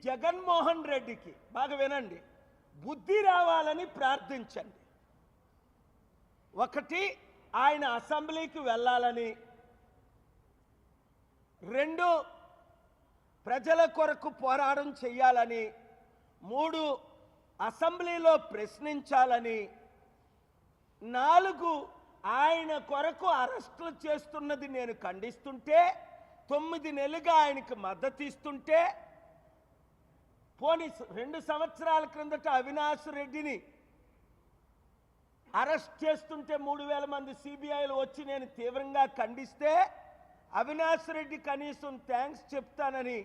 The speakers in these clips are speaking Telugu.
జగన్మోహన్ రెడ్డికి బాగా వినండి, బుద్ధి రావాలని ప్రార్థించండి. ఒకటి, ఆయన అసెంబ్లీకి వెళ్ళాలని. రెండు, ప్రజల కొరకు పోరాటం చేయాలని. మూడు, అసెంబ్లీలో ప్రశ్నించాలని. నాలుగు, ఆయన కొరకు అరెస్టులు చేస్తున్నది నేను ఖండిస్తుంటే, 9 నెలలుగా ఆయనకు మద్దతు ఇస్తుంటే, పోనీ 2 సంవత్సరాల క్రిందట అవినాష్ రెడ్డిని అరెస్ట్ చేస్తుంటే 3000 మంది సిబిఐలు వచ్చి నేను తీవ్రంగా ఖండిస్తే, అవినాష్ రెడ్డి కనీసం థ్యాంక్స్ చెప్తానని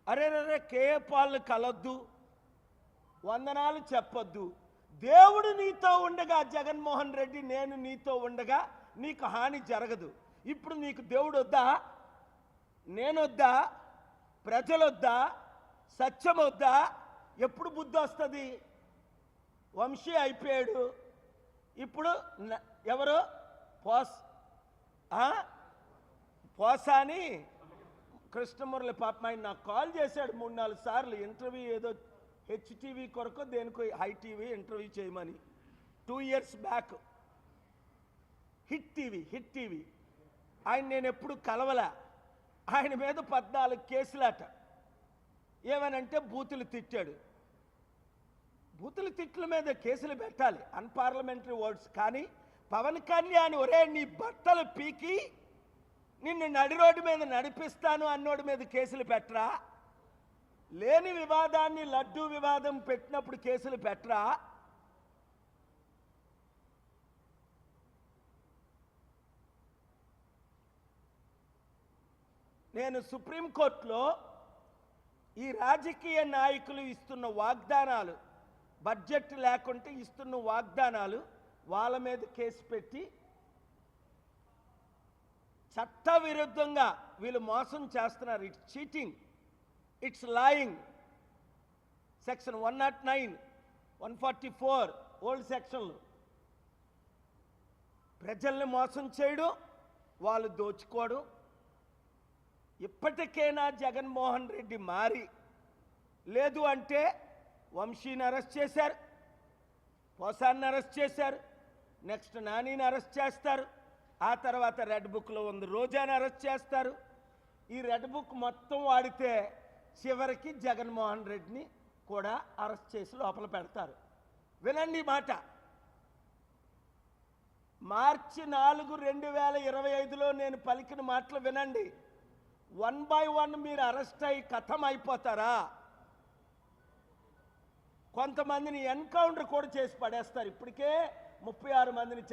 అరే కేఏ పాల్ని కలొద్దు, వందనాలు చెప్పొద్దు. దేవుడు నీతో ఉండగా జగన్మోహన్ రెడ్డి, నేను నీతో ఉండగా నీకు హాని జరగదు. ఇప్పుడు నీకు దేవుడు వద్దా, నేనొద్దా, ప్రజలొద్దా, సత్యం వద్దా? ఎప్పుడు బుద్ధి వస్తుంది? వంశీ అయిపోయాడు. ఇప్పుడు ఎవరు పోసాని కృష్ణమురళి పాపం ఆయన నాకు కాల్ చేశాడు 3-4 సార్లు. ఇంటర్వ్యూ ఏదో హెచ్టీవీ కొరకు దేనికో హై టీవీ ఇంటర్వ్యూ చేయమని 2 years బ్యాక్. హిట్ టీవీ ఆయన నేను ఎప్పుడు కలవలే. ఆయన మీద 14 కేసులాట. ఏమనంటే బూతులు తిట్టాడు. బూతులు తిట్ల మీద కేసులు పెట్టాలి, అన్పార్లమెంటరీ వర్డ్స్. కానీ పవన్ కళ్యాణ్ ఒరే నీ బట్టలు పీకి నిన్ను నడి రోడ్డు మీద నడిపిస్తాను అన్నోడి మీద కేసులు పెట్టరా? లేని వివాదాన్ని లడ్డూ వివాదం పెట్టినప్పుడు కేసులు పెట్టరా? నేను సుప్రీంకోర్టులో ఈ రాజకీయ నాయకులు ఇస్తున్న వాగ్దానాలు, బడ్జెట్ లేకుంటే ఇస్తున్న వాగ్దానాలు, వాళ్ళ మీద కేసు పెట్టి చట్ట విరుద్ధంగా వీళ్ళు మోసం చేస్తున్నారు. It's cheating, it's lying. Section 109, 144 old సెక్షన్లు. ప్రజల్ని మోసం చేయడం, వాళ్ళు దోచుకోవడం. ఇప్పటికైనా జగన్మోహన్ రెడ్డి మారి, లేదు అంటే వంశీని అరెస్ట్ చేశారు, పోసాన్ని అరెస్ట్ చేశారు, నెక్స్ట్ నానిని అరెస్ట్ చేస్తారు, ఆ తర్వాత రెడ్ బుక్లో ఉంది రోజాని అరెస్ట్ చేస్తారు. ఈ రెడ్ బుక్ మొత్తం వాడితే చివరికి జగన్మోహన్ రెడ్డిని కూడా అరెస్ట్ చేసి లోపల పెడతారు. వినండి మాట. మార్చి 4, 2025లో నేను పలికిన మాటలు వినండి. 1 by 1 మీరు అరెస్ట్ అయ్యి కథం అయిపోతారా? కొంతమందిని ఎన్కౌంటర్ కూడా చేసి పడేస్తారు. ఇప్పటికే 36 మందిని